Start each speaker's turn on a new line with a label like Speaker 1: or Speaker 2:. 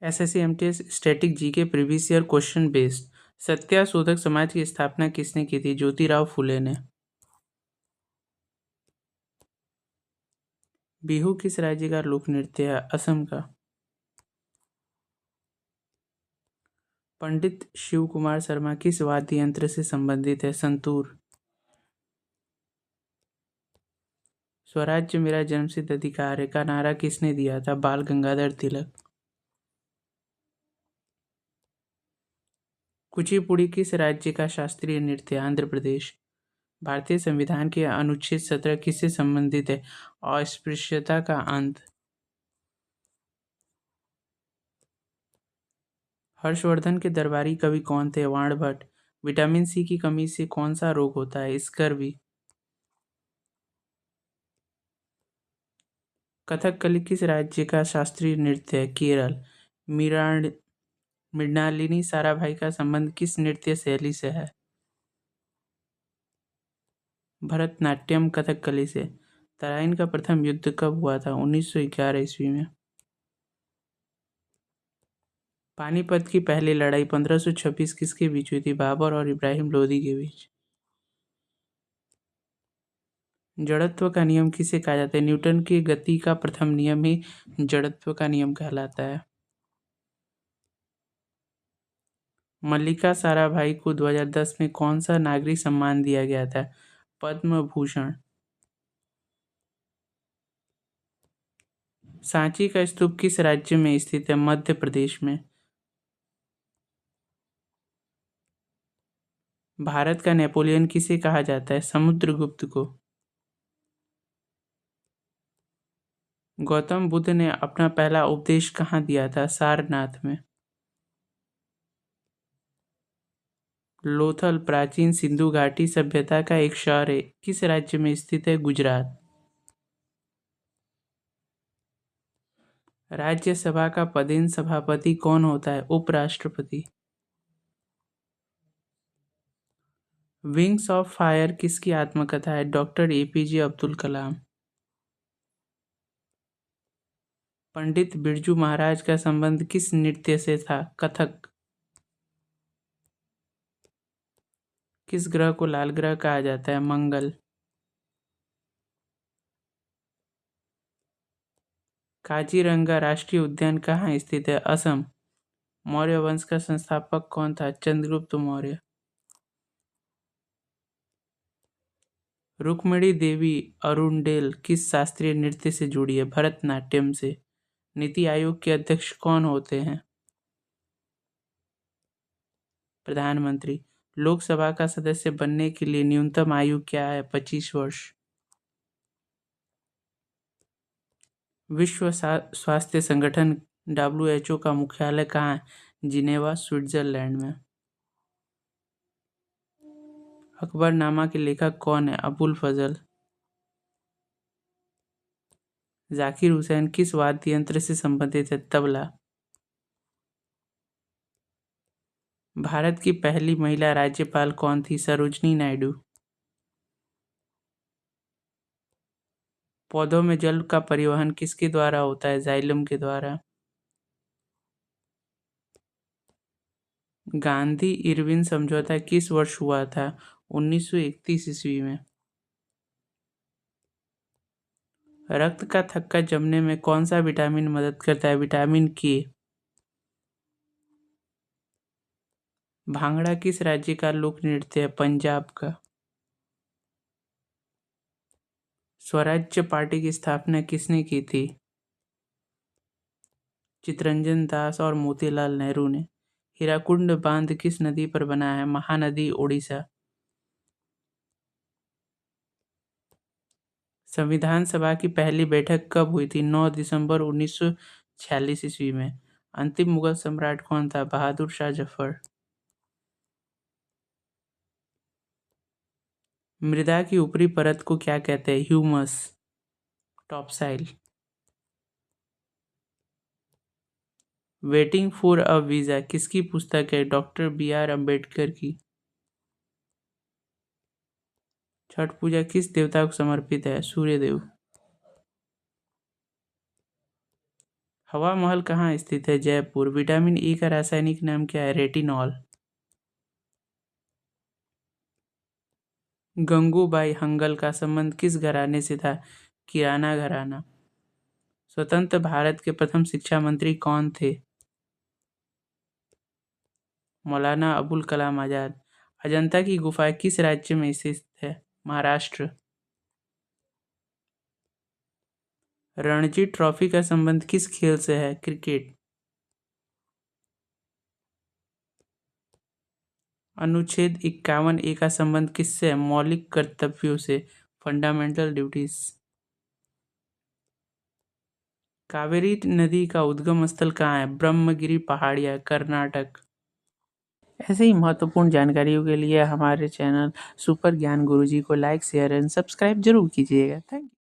Speaker 1: SSC MTS static GK previous year question based. Satyashodhak Samaj की स्थापना किसने की थी? ज्योतिराव फुले ने। बिहू किस राज्य का लोक नृत्य है? असम का। पंडित शिव कुमार शर्मा किस वाद्य यंत्र से संबंधित है? संतूर। स्वराज्य मेरा जन्मसिद्ध अधिकार है का नारा किसने दिया था? बाल गंगाधर तिलक। कुचिपुड़ी किस राज्य का शास्त्रीय नृत्य है? आंध्र प्रदेश। भारतीय संविधान के अनुच्छेद 17 किससे संबंधित है? अस्पृश्यता का अंत। हर्षवर्धन के दरबारी कवि कौन थे? वाणभट्ट। विटामिन सी की कमी से कौन सा रोग होता है? स्कर्वी। कथकली किस राज्य का शास्त्रीय नृत्य है? केरल। मृणालिनी साराभाई का संबंध किस नृत्य शैली से है? भरतनाट्यम कथकली से। तराइन का प्रथम युद्ध कब हुआ था? 1911 ईस्वी में। पानीपत की पहली लड़ाई 1526 किसके बीच हुई थी? बाबर और इब्राहिम लोदी के बीच। जड़त्व का नियम किसे कहा जाता है? न्यूटन की गति का प्रथम नियम ही जड़त्व का नियम कहलाता है। मल्लिका साराभाई को 2010 में कौन सा नागरिक सम्मान दिया गया था? पद्म भूषण। सांची का स्तूप किस राज्य में स्थित है? मध्य प्रदेश में। भारत का नेपोलियन किसे कहा जाता है? समुद्रगुप्त को। गौतम बुद्ध ने अपना पहला उपदेश कहाँ दिया था? सारनाथ में। लोथल प्राचीन सिंधु घाटी सभ्यता का एक शहर है, किस राज्य में स्थित है? गुजरात। राज्यसभा का पदेन सभापति कौन होता है? उपराष्ट्रपति। विंग्स ऑफ फायर किसकी आत्मकथा है? Doctor APJ Abdul Kalam. पंडित बिरजू महाराज का संबंध किस नृत्य से था? कथक। किस ग्रह को लाल ग्रह कहा जाता है? मंगल। काजीरंगा राष्ट्रीय उद्यान कहाँ स्थित है? असम। मौर्य वंश का संस्थापक कौन था? चंद्रगुप्त मौर्य। रुक्मिणी देवी अरुणडेल किस शास्त्रीय नृत्य से जुड़ी है? भरतनाट्यम से। नीति आयोग के अध्यक्ष कौन होते हैं? प्रधानमंत्री। लोकसभा का सदस्य बनने के लिए न्यूनतम आयु क्या है? 25 वर्ष। विश्व स्वास्थ्य संगठन WHO का मुख्यालय कहाँ है? जिनेवा, स्विट्जरलैंड में। अकबरनामा के लेखक कौन है? अबुल फजल। जाकिर हुसैन किस वाद्य यंत्र से संबंधित है? तबला। भारत की पहली महिला राज्यपाल कौन थी? सरोजनी नायडू। पौधों में जल का परिवहन किसके द्वारा होता है? जाइलम के द्वारा। गांधी इरविन समझौता किस वर्ष हुआ था? 1931 ईस्वी में। रक्त का थक्का जमने में कौन सा विटामिन मदद करता है? विटामिन के। भांगड़ा किस राज्य का लोक नृत्य है? पंजाब का। स्वराज्य पार्टी की स्थापना किसने की थी? चितरंजन दास और मोतीलाल नेहरू ने। हीराकुंड बांध किस नदी पर बना है? महानदी, ओडिशा। संविधान सभा की पहली बैठक कब हुई थी? 9 दिसंबर 1946 ईस्वी में। अंतिम मुगल सम्राट कौन था? बहादुर शाह जफर। मृदा की ऊपरी परत को क्या कहते हैं? Humus, topsoil. Waiting for a visa किसकी पुस्तक है? डॉक्टर BR अम्बेडकर की। छठ पूजा किस देवता को समर्पित है? सूर्यदेव। हवा महल कहाँ स्थित है? जयपुर। विटामिन ई का रासायनिक नाम क्या है? रेटिनॉल। गंगूबाई हंगल का संबंध किस घराने से था? किराना घराना। स्वतंत्र भारत के प्रथम शिक्षा मंत्री कौन थे? मौलाना अबुल कलाम आजाद। अजंता की गुफा किस राज्य में स्थित है? महाराष्ट्र। रणजी ट्रॉफी का संबंध किस खेल से है? क्रिकेट। अनुच्छेद 51A का संबंध किससे है? मौलिक कर्तव्यों से, फंडामेंटल ड्यूटीज। कावेरी नदी का उद्गम स्थल कहाँ है? ब्रह्मगिरी पहाड़ियाँ, कर्नाटक। ऐसे ही महत्वपूर्ण जानकारियों के लिए हमारे चैनल सुपर ज्ञान गुरुजी को लाइक शेयर एंड सब्सक्राइब जरूर कीजिएगा। Thank you.